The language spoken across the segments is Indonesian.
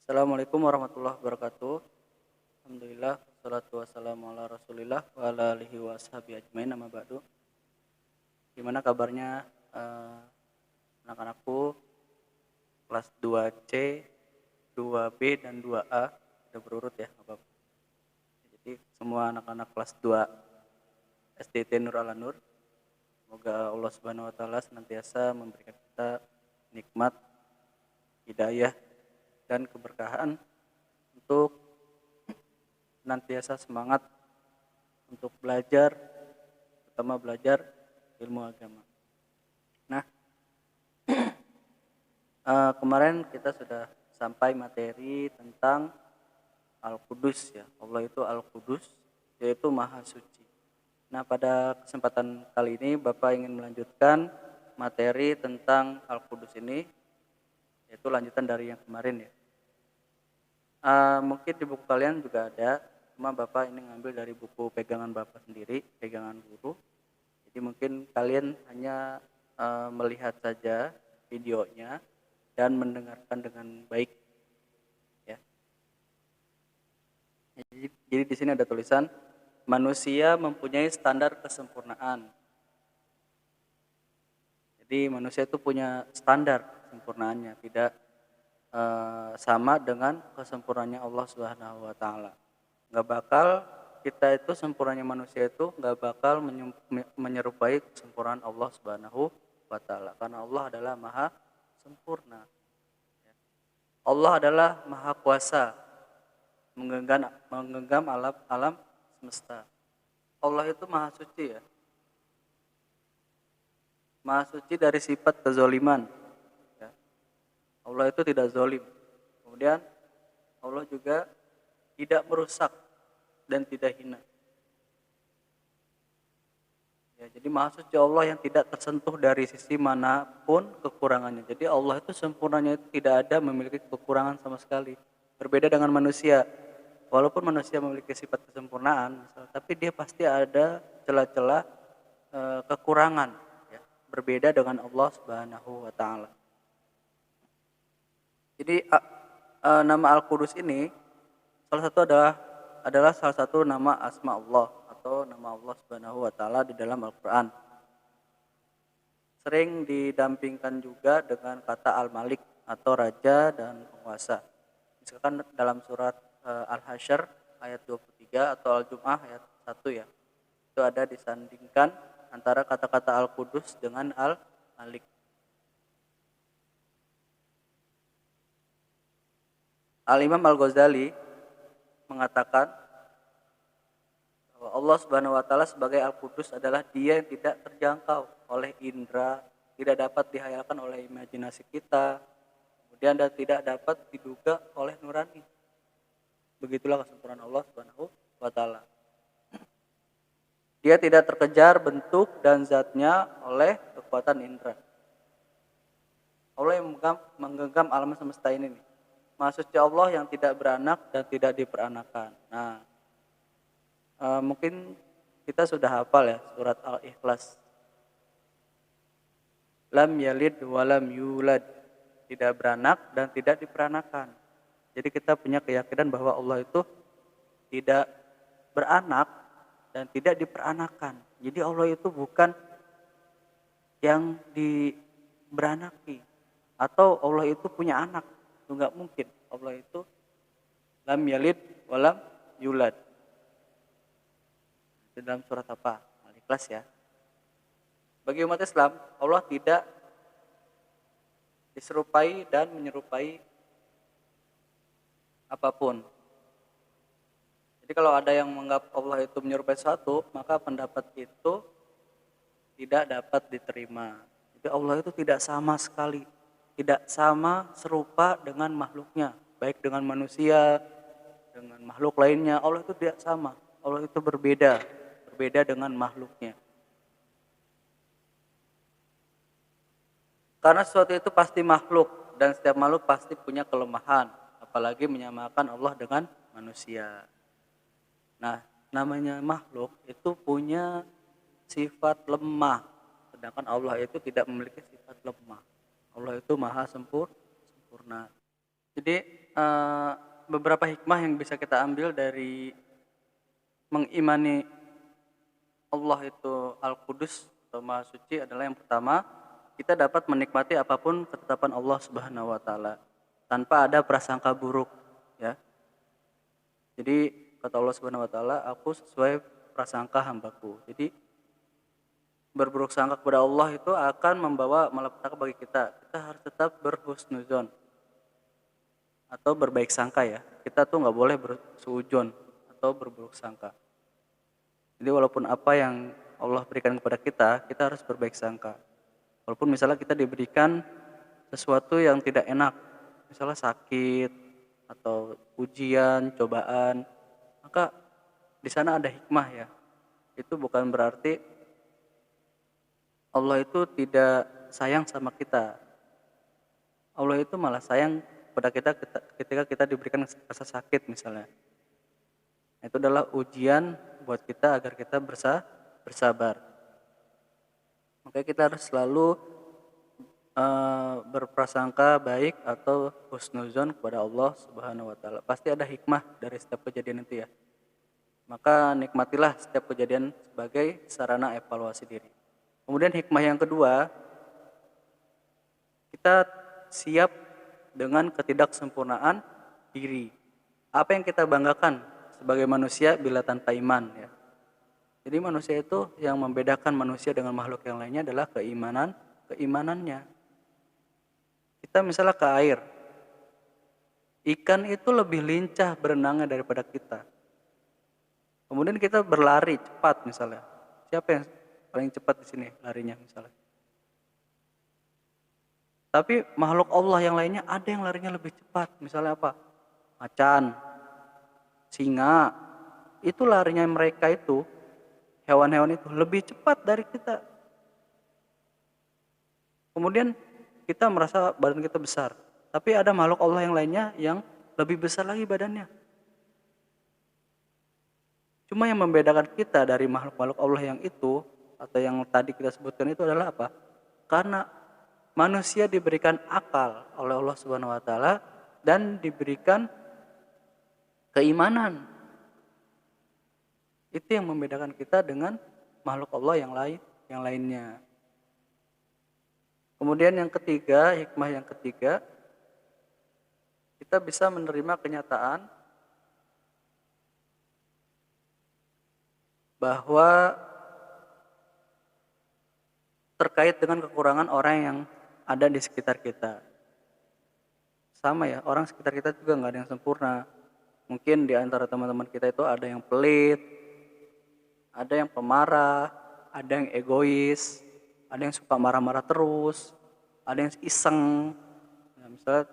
Assalamualaikum warahmatullahi wabarakatuh. Alhamdulillah, wassalatu wassalamu ala rasulillah wa ala alihi wa ashabihi ajmain, amma ba'du. Gimana kabarnya anak-anakku kelas 2C, 2B, dan 2A? Udah berurut ya, nggak apa-apa. Jadi semua anak-anak kelas 2 SDT Nur Ala Nur, semoga Allah Subhanahu wa taala senantiasa memberikan kita nikmat, hidayah, dan keberkahan untuk senantiasa semangat untuk belajar, terutama belajar ilmu agama. Nah, kemarin kita sudah sampai materi tentang Al-Qudus ya. Allah itu Al-Qudus, yaitu Maha Suci. Nah, pada kesempatan kali ini Bapak ingin melanjutkan materi tentang Al-Qudus ini, yaitu lanjutan dari yang kemarin ya. Mungkin di buku kalian juga ada, cuma Bapak ini ngambil dari buku pegangan Bapak sendiri, pegangan guru. Jadi mungkin kalian hanya melihat saja videonya dan mendengarkan dengan baik ya. Jadi di sini ada tulisan manusia mempunyai standar kesempurnaan. Jadi manusia itu punya standar kesempurnaannya, tidak sama dengan kesempurnaannya Allah Subhanahu wa taala. Enggak bakal kita itu sempurnanya manusia itu enggak bakal menyerupai kesempurnaan Allah Subhanahu wa taala, karena Allah adalah maha sempurna. Allah adalah maha kuasa menggenggam alam semesta. Allah itu maha suci ya. Maha suci dari sifat kezaliman. Allah itu tidak zalim. Kemudian Allah juga tidak merusak dan tidak hina. Ya, jadi maha suci Allah yang tidak tersentuh dari sisi manapun kekurangannya. Jadi Allah itu sempurnanya itu tidak ada memiliki kekurangan sama sekali. Berbeda dengan manusia. Walaupun manusia memiliki sifat kesempurnaan, tapi dia pasti ada celah-celah kekurangan. Ya. Berbeda dengan Allah Subhanahu wa taala. Jadi nama Al-Qudus ini salah satu adalah salah satu nama asma Allah atau nama Allah Subhanahu wa taala di dalam Al-Qur'an. Sering didampingkan juga dengan kata Al-Malik atau raja dan penguasa. Misalkan dalam surat Al-Hasyr ayat 23 atau Al-Jum'ah ayat 1 ya. Itu ada disandingkan antara kata-kata Al-Qudus dengan Al-Malik. Al-Imam Al-Ghazali mengatakan bahwa Allah Subhanahu wa taala sebagai Al-Qudus adalah Dia yang tidak terjangkau oleh indera, tidak dapat dihayalkan oleh imajinasi kita, kemudian dan tidak dapat diduga oleh nurani. Begitulah kesempurnaan Allah Subhanahu wa taala. Dia tidak terkejar bentuk dan zatnya oleh kekuatan indera. Allah yang menggenggam alam semesta ini nih. Maha suci Allah yang tidak beranak dan tidak diperanakan. Nah, mungkin kita sudah hafal ya surat Al-Ikhlas. Lam yalid wa lam yulad. Tidak beranak dan tidak diperanakan. Jadi kita punya keyakinan bahwa Allah itu tidak beranak dan tidak diperanakan. Jadi Allah itu bukan yang diberanaki. Atau Allah itu punya anak. Itu enggak mungkin. Allah itu lam yalid walam yulad. Itu dalam surat apa? Al-Ikhlas ya. Bagi umat Islam, Allah tidak diserupai dan menyerupai apapun. Jadi kalau ada yang menganggap Allah itu menyerupai sesuatu, maka pendapat itu tidak dapat diterima. Jadi Allah itu tidak sama sekali, tidak sama serupa dengan makhluknya, baik dengan manusia, dengan makhluk lainnya. Allah itu tidak sama, Allah itu berbeda dengan makhluknya. Karena sesuatu itu pasti makhluk dan setiap makhluk pasti punya kelemahan, apalagi menyamakan Allah dengan manusia. Nah, namanya makhluk itu punya sifat lemah, sedangkan Allah itu tidak memiliki sifat lemah. Allah itu maha sempurna. Jadi eh, beberapa hikmah yang bisa kita ambil dari mengimani Allah itu Al-Qudus atau Maha Suci adalah yang pertama, kita dapat menikmati apapun ketetapan Allah Subhanahu wa taala tanpa ada prasangka buruk, ya. Jadi kata Allah Subhanahu wa taala, aku sesuai prasangka hambaku. Jadi berburuk sangka kepada Allah itu akan membawa malapetaka bagi kita. Kita harus tetap berhusnuzon atau berbaik sangka, ya. Kita tuh nggak boleh bersuudzon atau berburuk sangka. Jadi walaupun apa yang Allah berikan kepada kita, kita harus berbaik sangka. Walaupun misalnya kita diberikan sesuatu yang tidak enak, misalnya sakit atau ujian, cobaan, maka di sana ada hikmah, ya. Itu bukan berarti Allah itu tidak sayang sama kita. Allah itu malah sayang kepada kita ketika kita diberikan rasa sakit misalnya. Itu adalah ujian buat kita agar kita bersabar. Makanya kita harus selalu berprasangka baik atau husnuzon kepada Allah Subhanahu wa taala. Pasti ada hikmah dari setiap kejadian itu, ya. Maka nikmatilah setiap kejadian sebagai sarana evaluasi diri. Kemudian hikmah yang kedua, kita siap dengan ketidaksempurnaan diri. Apa yang kita banggakan sebagai manusia bila tanpa iman, ya. Jadi manusia itu yang membedakan manusia dengan makhluk yang lainnya adalah keimanannya. Kita misalnya ke air, ikan itu lebih lincah berenangnya daripada kita. Kemudian kita berlari cepat misalnya. Siapa yang paling cepat di sini larinya misalnya? Tapi makhluk Allah yang lainnya ada yang larinya lebih cepat. Misalnya apa? Macan, singa. Itu larinya mereka itu, hewan-hewan itu lebih cepat dari kita. Kemudian kita merasa badan kita besar. Tapi ada makhluk Allah yang lainnya yang lebih besar lagi badannya. Cuma yang membedakan kita dari makhluk-makhluk Allah yang itu, atau yang tadi kita sebutkan itu adalah apa? Karena manusia diberikan akal oleh Allah Subhanahu wa taala dan diberikan keimanan. Itu yang membedakan kita dengan makhluk Allah yang lainnya. Kemudian yang ketiga, hikmah yang ketiga, kita bisa menerima kenyataan bahwa terkait dengan kekurangan orang yang ada di sekitar kita. Sama, ya, orang sekitar kita juga nggak ada yang sempurna. Mungkin di antara teman-teman kita itu ada yang pelit, ada yang pemarah, ada yang egois, ada yang suka marah-marah terus, ada yang iseng. Nah, misalnya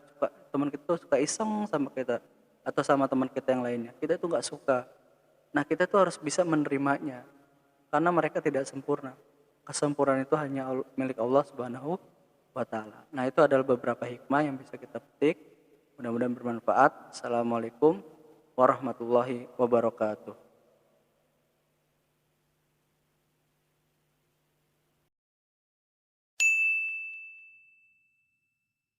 teman kita tuh suka iseng sama kita atau sama teman kita yang lainnya, kita itu nggak suka. Nah, kita tuh harus bisa menerimanya karena mereka tidak sempurna. Kesempurnaan itu hanya milik Allah Subhanahu wa taala. Nah, itu adalah beberapa hikmah yang bisa kita petik. Mudah-mudahan bermanfaat. Assalamualaikum warahmatullahi wabarakatuh.